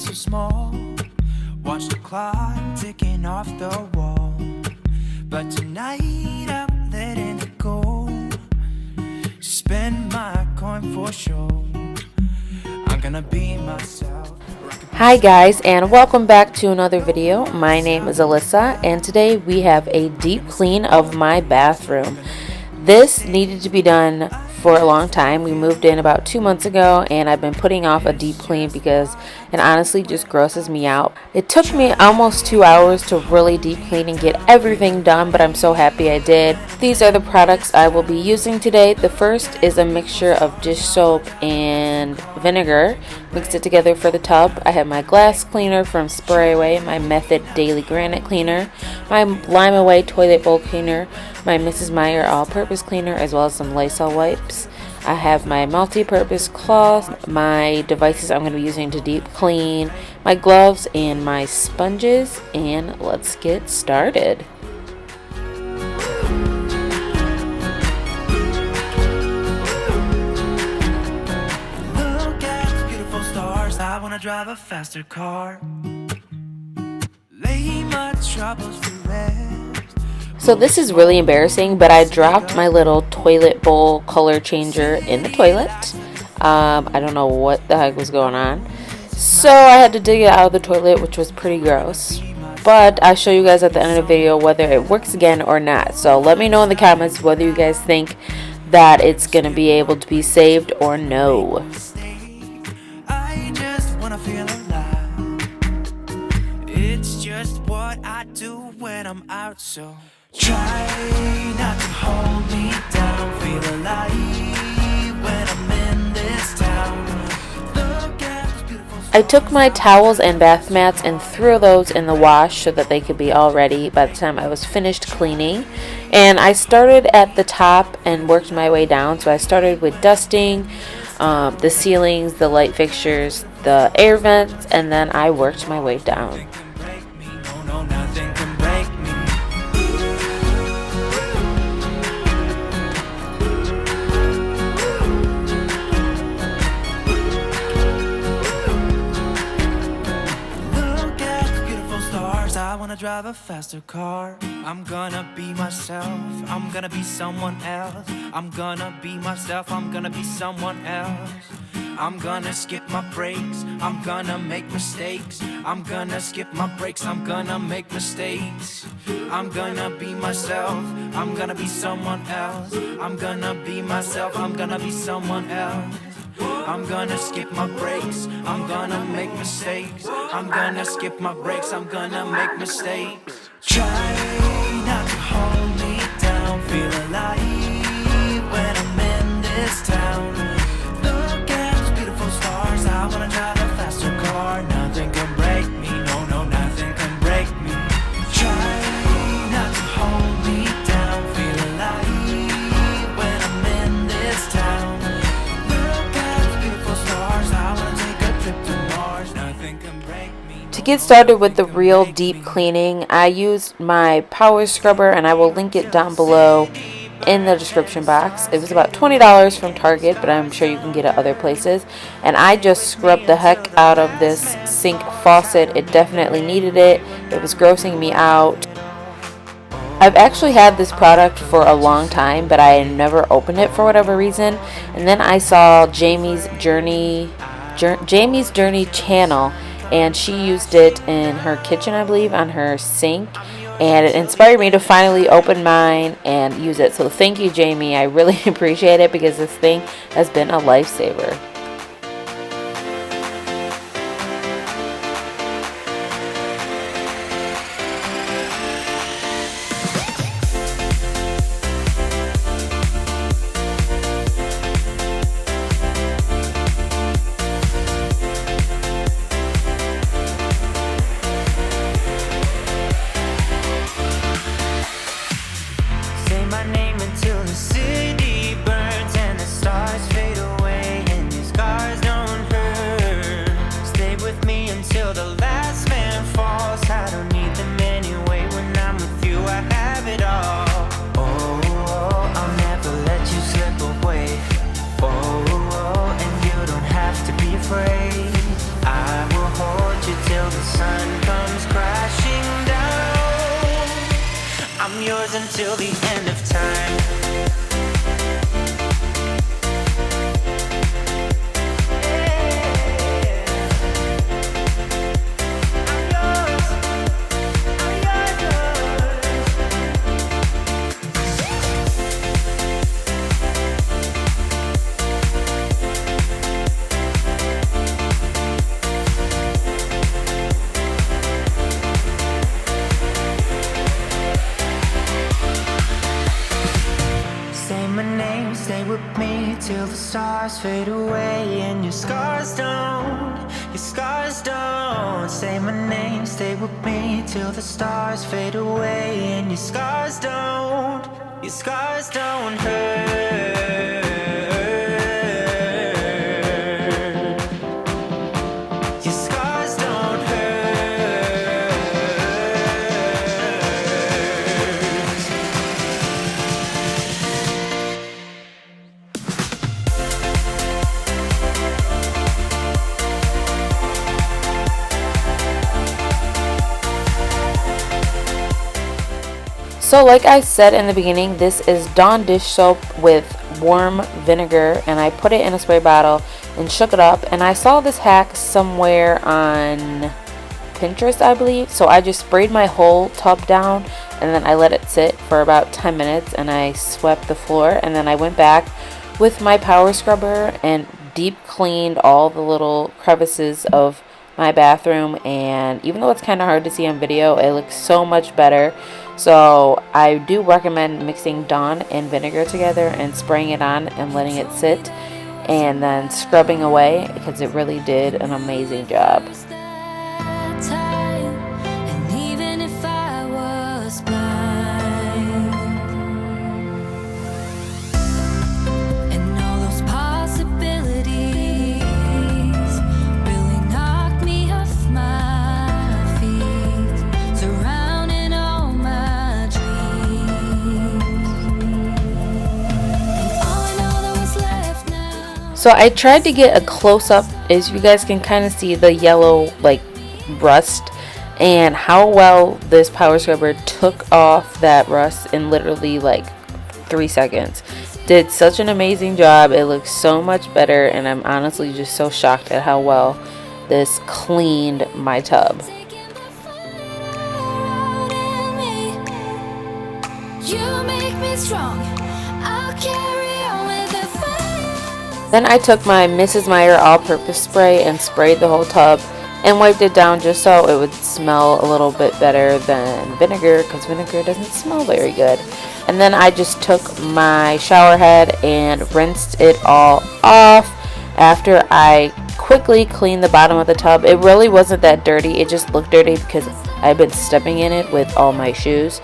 so small. Watch the clock ticking off the wall. But tonight I'm letting it go. Spend my coin for sure. I'm gonna be myself. Hi guys, and welcome back to another video. My name is Alyssa, and today we have a deep clean of my bathroom. This needed to be done for a long time. We moved in about 2 months ago, and I've been putting off a deep clean because it honestly just grosses me out. It took me almost 2 hours to really deep clean and get everything done, but I'm so happy I did. These are the products I will be using today. The first is a mixture of dish soap and vinegar. Mixed it together for the tub. I have my glass cleaner from Spray Away, my Method Daily Granite Cleaner, my Lime Away Toilet Bowl Cleaner, my Mrs. Meyer All-Purpose Cleaner, as well as some Lysol wipes. I have my multi-purpose cloth, my devices I'm going to be using to deep clean, my gloves, and my sponges, and let's get started. Look at the beautiful stars. I wanna drive a faster car. Lay my troubles to rest. So this is really embarrassing, but I dropped my little toilet bowl color changer in the toilet. I don't know what the heck was going on. So I had to dig it out of the toilet, which was pretty gross. But I'll show you guys at the end of the video whether it works again or not. So let me know in the comments whether you guys think that it's going to be able to be saved or no. I just wanna feel alive. It's just what I do when I'm out, so try not to hold me down. Feel alive when I'm in this town. Look at this beautiful I took my towels and bath mats and threw those in the wash so that they could be all ready by the time I was finished cleaning. And I started at the top and worked my way down. So I started with dusting the ceilings, the light fixtures, the air vents, and then I worked my way down. No, nothing can break me. Look at the beautiful stars. I wanna drive a faster car. I'm gonna be myself. I'm gonna be someone else. I'm gonna be myself. I'm gonna be someone else. I'm gonna skip my breaks. I'm gonna make mistakes. I'm gonna skip my breaks. I'm gonna make mistakes. I'm gonna be myself. I'm gonna be someone else. I'm gonna be myself. I'm gonna be someone else. I'm gonna skip my breaks. I'm gonna make mistakes. I'm gonna skip my breaks. I'm gonna make mistakes. Try not to hold me down. Feel alive when I'm in this town. Look at those beautiful stars. I wanna drive a faster car. Nothing can break me. No, nothing can break me. Try not to hold me down. Feel alive when I'm in this town. Look at those beautiful stars. I wanna take a trip to Mars. Nothing can break me. To get started with the real deep cleaning, I used my power scrubber, and I will link it down below in the description box. It was about $20 from Target, but I'm sure you can get it other places. And I just scrubbed the heck out of this sink faucet. It definitely needed it. It was grossing me out. I've actually had this product for a long time, but I never opened it for whatever reason. And then I saw Jamie's Journey channel, and she used it in her kitchen, I believe, on her sink, and it inspired me to finally open mine and use it. So thank you, Jamie. I really appreciate it because this thing has been a lifesaver. Say my name until the city burns and the stars fade away and your scars don't hurt. Stay with me until the last man falls. I don't need them anyway. When I'm with you, I have it all. Oh, I'll never let you slip away. Oh, and you don't have to be afraid. I will hold till the end of time. Say my name, stay with me till the stars fade away and your scars don't, Say my name, stay with me till the stars fade away and your scars don't hurt. Your scars don't hurt. So like I said in the beginning, this is Dawn dish soap with warm vinegar, and I put it in a spray bottle and shook it up, and I saw this hack somewhere on Pinterest, I believe. So I just sprayed my whole tub down, and then I let it sit for about 10 minutes, and I swept the floor, and then I went back with my power scrubber and deep cleaned all the little crevices of my bathroom. And even though it's kind of hard to see on video, it looks so much better. So I do recommend mixing Dawn and vinegar together and spraying it on and letting it sit and then scrubbing away, because it really did an amazing job. So I tried to get a close-up, as you guys can kind of see the yellow like rust, and how well this power scrubber took off that rust in literally like 3 seconds. Did such an amazing job. It looks so much better, and I'm honestly just so shocked at how well this cleaned my tub. You make me strong. I'll carry on with the fire. Then I took my Mrs. Meyer all-purpose spray and sprayed the whole tub and wiped it down just so it would smell a little bit better than vinegar, because vinegar doesn't smell very good. And then I just took my shower head and rinsed it all off after I quickly cleaned the bottom of the tub. It really wasn't that dirty. It just looked dirty because I've been stepping in it with all my shoes,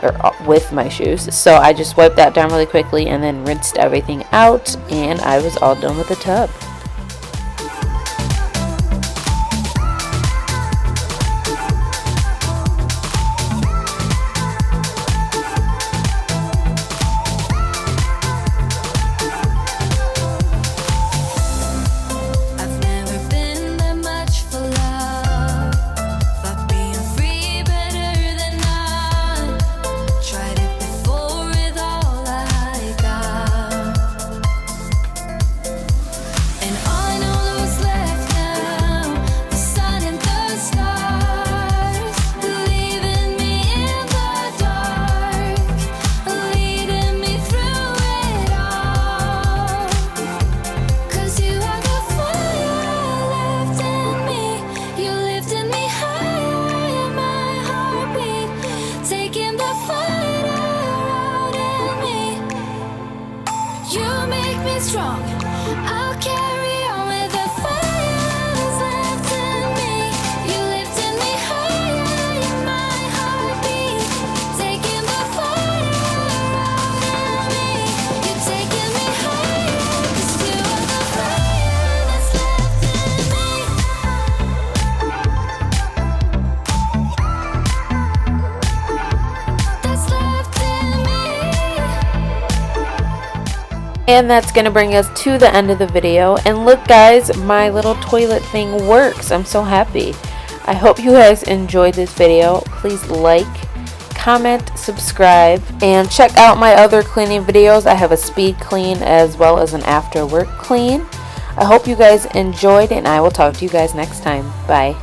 or with my shoes. So I just wiped that down really quickly and then rinsed everything out, and I was all done with the tub. Strong. I'll carry on with the fire that's left in me. You lifted me higher in my heartbeat, taking the fire out of me. You're taking me higher, 'cause you are the fire that's left in me. That's left in me. And that's going to bring us to the end of the video. And look guys, my little toilet thing works. I'm so happy. I hope you guys enjoyed this video. Please like, comment, subscribe, and check out my other cleaning videos. I have a speed clean as well as an after work clean. I hope you guys enjoyed, and I will talk to you guys next time. Bye.